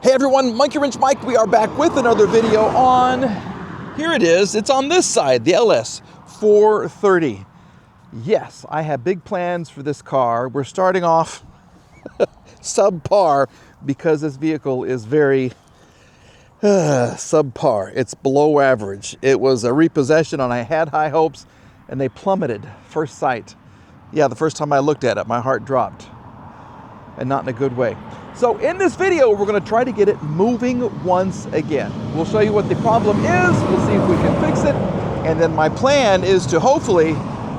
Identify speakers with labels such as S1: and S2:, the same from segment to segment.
S1: Hey everyone, Monkey Wrench Mike. We are back with another video on, here it is, it's on this side, the LS430. Yes, I have big plans for this car. We're starting off subpar because this vehicle is very subpar. It's below average. It was a repossession and I had high hopes and they plummeted first sight. Yeah, the first time I looked at it, my heart dropped, and not in a good way. So in this video, we're going to try to get it moving once again. We'll show you what the problem is. We'll see if we can fix it. And then my plan is to hopefully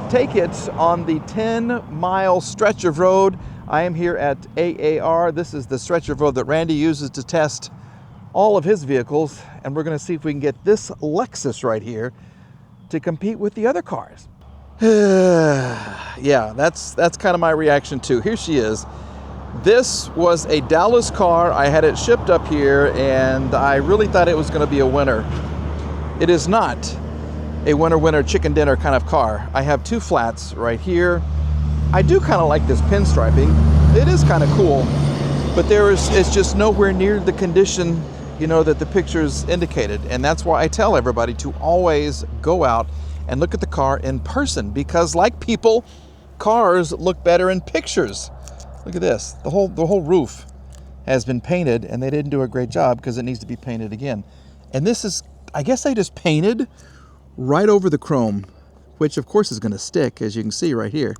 S1: take it on the 10-mile stretch of road. I am here at AAR. This is the stretch of road that Randy uses to test all of his vehicles. And we're going to see if we can get this Lexus right here to compete with the other cars. Yeah, that's kind of my reaction too. Here she is. This was a Dallas car. I had it shipped up here and I really thought it was going to be a winner. It is not a winner chicken dinner kind of car. I have two flats right here. I do kind of like this pinstriping. It is kind of cool, but it's just nowhere near the condition, you know, that the pictures indicated. And that's why I tell everybody to always go out and look at the car in person, because like people, cars look better in pictures. Look at this. The whole roof has been painted and they didn't do a great job because it needs to be painted again. And this is, I guess they just painted right over the chrome, which of course is going to stick, as you can see right here.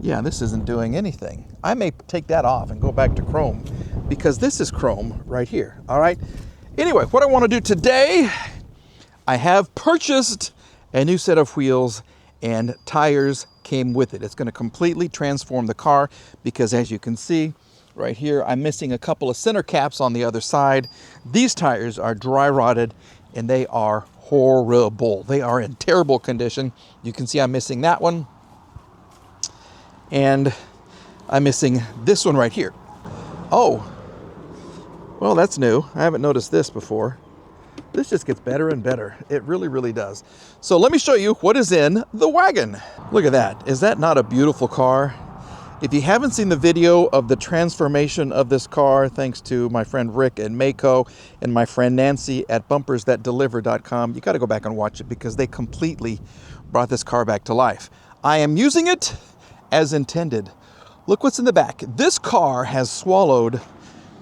S1: Yeah, this isn't doing anything. I may take that off and go back to chrome because this is chrome right here. All right. Anyway, what I want to do today, I have purchased a new set of wheels and tires came with it. It's going to completely transform the car because, as you can see right here, I'm missing a couple of center caps on the other side. These tires are dry rotted and they are horrible. They are in terrible condition. You can see I'm missing that one and I'm missing this one right here. Oh, well, that's new. I haven't noticed this before. This just gets better and better. It really, really does. So let me show you what is in the wagon. Look at that. Is that not a beautiful car? If you haven't seen the video of the transformation of this car, thanks to my friend Rick and Mako and my friend Nancy at bumpersthatdeliver.com, you got to go back and watch it because they completely brought this car back to life. I am using it as intended. Look what's in the back. This car has swallowed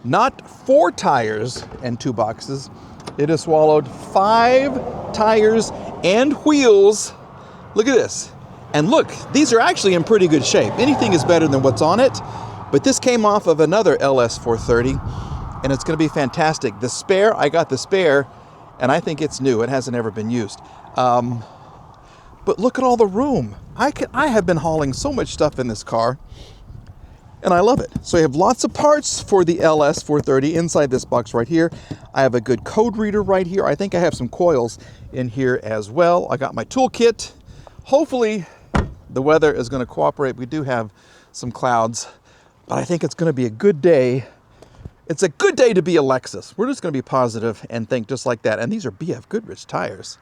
S1: not 4 tires and 2 boxes. It has swallowed 5 tires and wheels. Look at this. And look, these are actually in pretty good shape. Anything is better than what's on it. But this came off of another LS430, and it's going to be fantastic. The spare, I got the spare, and I think it's new. It hasn't ever been used. But look at all the room. I have been hauling so much stuff in this car, and I love it. So I have lots of parts for the LS430 inside this box right here. I have a good code reader right here. I think I have some coils in here as well. I got my toolkit. Hopefully the weather is going to cooperate. We do have some clouds, but I think it's going to be a good day. It's a good day to be a Lexus. We're just going to be positive and think just like that. And these are BF Goodrich tires.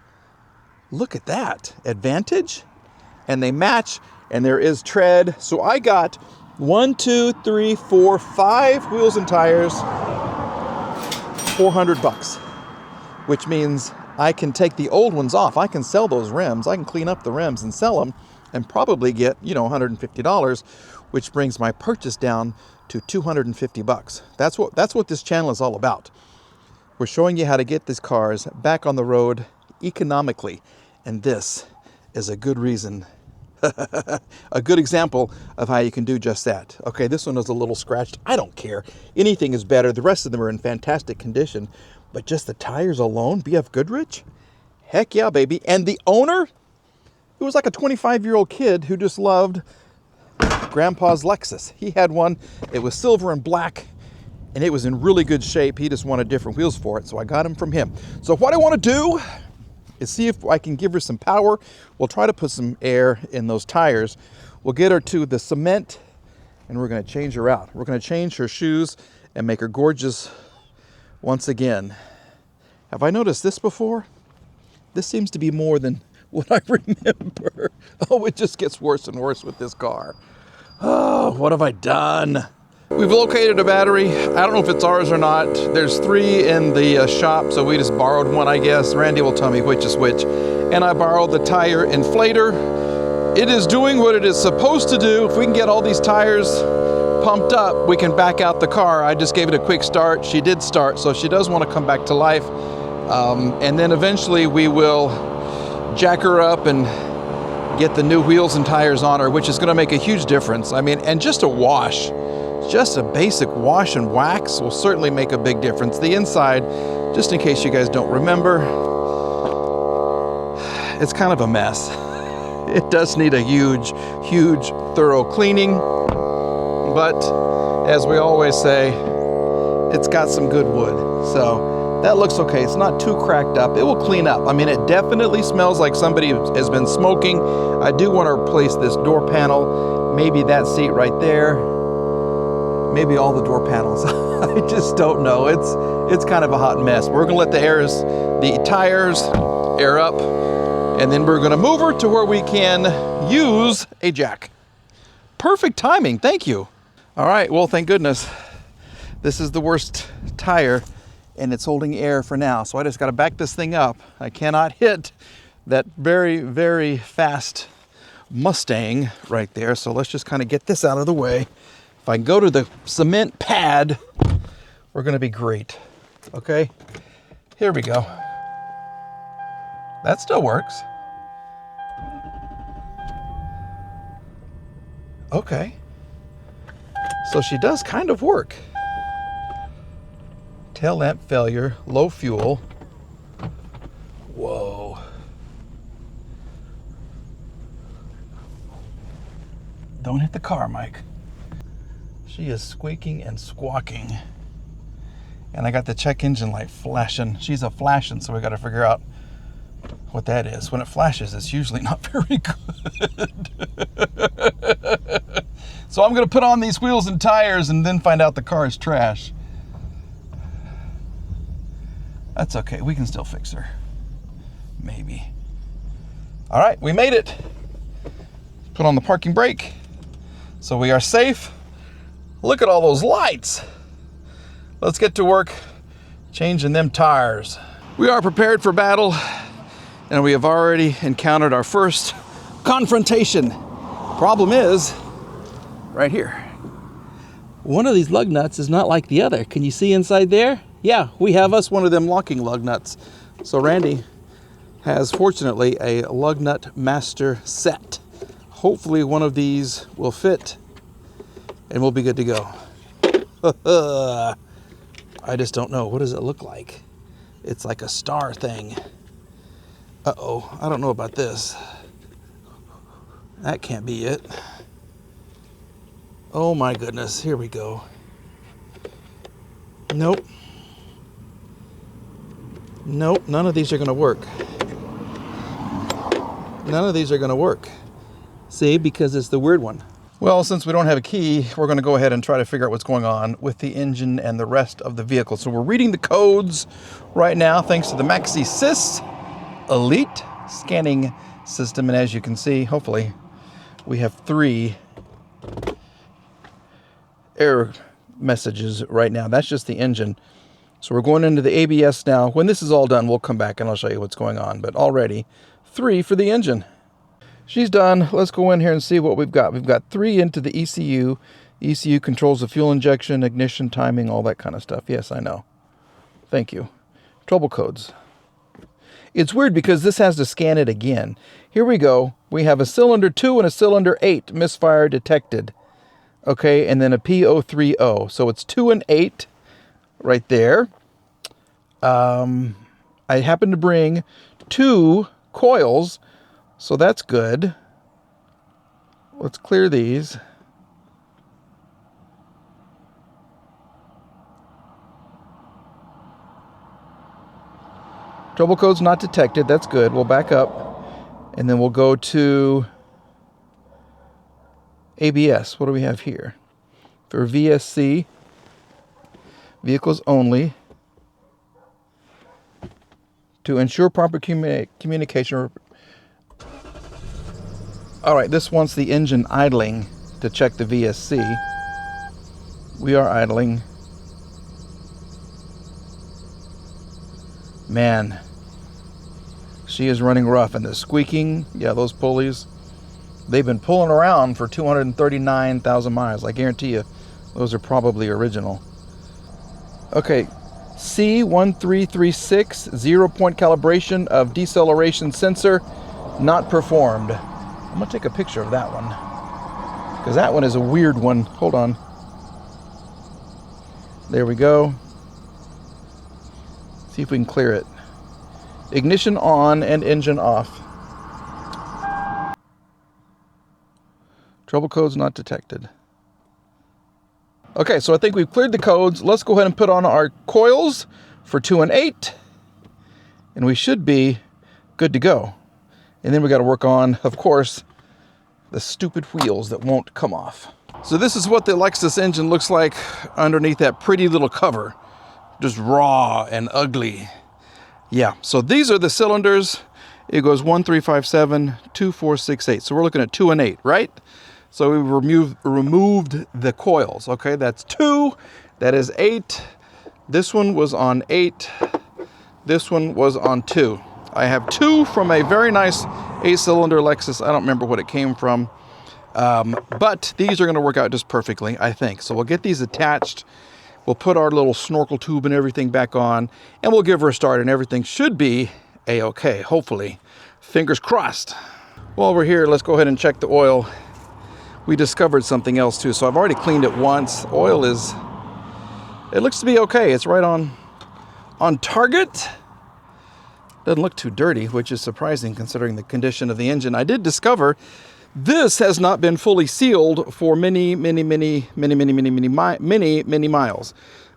S1: Look at that. Advantage. And they match, and there is tread. So I got 1, 2, 3, 4, 5 wheels and tires, $400, which means I can take the old ones off. I can sell those rims. I can clean up the rims and sell them and probably get, you know, $150, which brings my purchase down to $250. That's what this channel is all about. We're showing you how to get these cars back on the road economically, and this is a good reason. A good example of how you can do just that. Okay, this one is a little scratched. I don't care. Anything is better. The rest of them are in fantastic condition. But just the tires alone, BF Goodrich? Heck yeah, baby. And the owner, it was like a 25-year-old kid who just loved Grandpa's Lexus. He had one. It was silver and black, and it was in really good shape. He just wanted different wheels for it, so I got them from him. So what I want to do is see if I can give her some power. We'll try to put some air in those tires. We'll get her to the cement, and we're going to change her out. We're going to change her shoes and make her gorgeous once again. Have I noticed this before? This seems to be more than what I remember. Oh, it just gets worse and worse with this car. Oh, what have I done? We've located a battery. I don't know if it's ours or not. There's 3 in the shop, so we just borrowed one, I guess. Randy will tell me which is which. And I borrowed the tire inflator. It is doing what it is supposed to do. If we can get all these tires pumped up, we can back out the car. I just gave it a quick start. She did start, so she does want to come back to life. And then eventually we will jack her up and get the new wheels and tires on her, which is going to make a huge difference. I mean, and just a wash. Just a basic wash and wax will certainly make a big difference. The inside, just in case you guys don't remember, it's kind of a mess. It does need a huge, huge, thorough cleaning. But as we always say, it's got some good wood. So that looks okay. It's not too cracked up. It will clean up. I mean, it definitely smells like somebody has been smoking. I do want to replace this door panel. Maybe that seat right there. Maybe all the door panels. I just don't know. It's kind of a hot mess. We're gonna let the tires air up, and then we're gonna move her to where we can use a jack. Perfect timing, thank you. All right, well, thank goodness. This is the worst tire, and it's holding air for now. So I just gotta back this thing up. I cannot hit that very, very fast Mustang right there. So let's just kind of get this out of the way. If I can go to the cement pad, we're gonna be great. Okay, here we go. That still works. Okay, so she does kind of work. Tail lamp failure, low fuel. Whoa. Don't hit the car, Mike. She is squeaking and squawking. And I got the check engine light flashing. She's a flashing, so we got to figure out what that is. When it flashes, it's usually not very good. So I'm going to put on these wheels and tires and then find out the car is trash. That's okay. We can still fix her. Maybe. All right, we made it. Put on the parking brake. So we are safe. Look at all those lights. Let's get to work changing them tires. We are prepared for battle, and we have already encountered our first confrontation. Problem is, right here. One of these lug nuts is not like the other. Can you see inside there? Yeah, we have us one of them locking lug nuts. So Randy has, fortunately, a lug nut master set. Hopefully one of these will fit and we'll be good to go. I just don't know. What does it look like? It's like a star thing. Uh-oh, I don't know about this. That can't be it. Oh my goodness, here we go. Nope. Nope, none of these are gonna work. None of these are gonna work. See, because it's the weird one. Well, since we don't have a key, we're going to go ahead and try to figure out what's going on with the engine and the rest of the vehicle. So we're reading the codes right now thanks to the MaxiSys Elite scanning system. And as you can see, hopefully, we have 3 error messages right now. That's just the engine. So we're going into the ABS now. When this is all done, we'll come back and I'll show you what's going on. But already, 3 for the engine. She's done. Let's go in here and see what we've got. We've got 3 into the ECU. ECU controls the fuel injection, ignition, timing, all that kind of stuff. Yes, I know. Thank you. Trouble codes. It's weird because this has to scan it again. Here we go. We have a cylinder 2 and a cylinder 8 misfire detected. Okay, and then a P030. So it's 2 and 8 right there. I happen to bring 2 coils. So that's good. Let's clear these. Trouble code's not detected. That's good. We'll back up. And then we'll go to ABS. What do we have here? For VSC, vehicles only. To ensure proper communication. All right, this wants the engine idling to check the VSC. We are idling. Man, she is running rough, and the squeaking, yeah, those pulleys, they've been pulling around for 239,000 miles. I guarantee you, those are probably original. Okay, C1336, 0-point calibration of deceleration sensor, not performed. I'm gonna take a picture of that one, because that one is a weird one. Hold on. There we go. See if we can clear it. Ignition on and engine off. Trouble codes not detected. Okay, so I think we've cleared the codes. Let's go ahead and put on our coils for 2 and 8. And we should be good to go. And then we got to work on, of course, the stupid wheels that won't come off. So this is what the Lexus engine looks like underneath that pretty little cover. Just raw and ugly. Yeah, so these are the cylinders. It goes 1, 3, 5, 7, 2, 4, 6, 8. So we're looking at 2 and 8, right? So we removed the coils. Okay, that's 2. That is 8. This one was on 8. This one was on 2. I have 2 from a very nice 8-cylinder Lexus. I don't remember what it came from. But these are going to work out just perfectly, I think. So we'll get these attached. We'll put our little snorkel tube and everything back on, and we'll give her a start, and everything should be a-okay, hopefully. Fingers crossed. While we're here, let's go ahead and check the oil. We discovered something else too, so I've already cleaned it once. Oil is, it looks to be okay. It's right on target. Doesn't look too dirty, which is surprising considering the condition of the engine. I did discover this has not been fully sealed for many miles.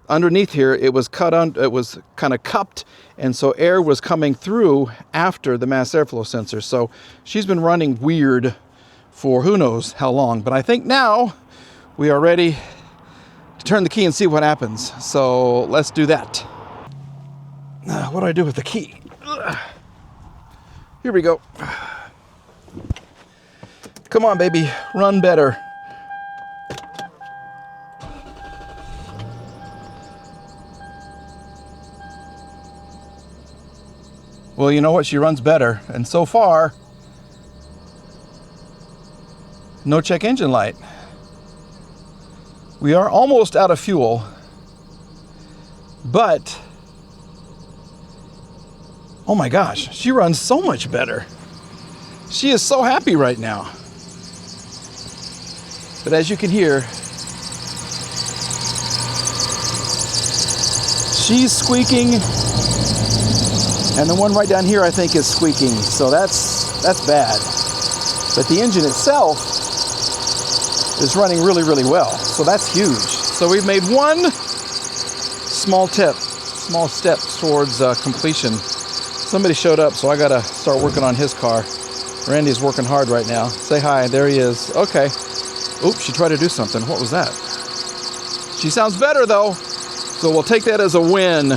S1: Underneath here, it was it was kind of cupped, and so air was coming through after the mass airflow sensor. So she's been running weird for who knows how long. But I think now we are ready to turn the key and see what happens. So let's do that. What do I do with the key? Here we go. Come on, baby, run better. Well, you know what? She runs better. And so far, no check engine light. We are almost out of fuel, but oh my gosh, she runs so much better. She is so happy right now. But as you can hear, she's squeaking, and the one right down here I think is squeaking, so that's bad. But the engine itself is running really, really well, so that's huge. So we've made one small step towards completion. Somebody showed up, so I gotta start working on his car. Randy's working hard right now. Say hi, there he is. Okay. Oops, she tried to do something. What was that? She sounds better though, so we'll take that as a win.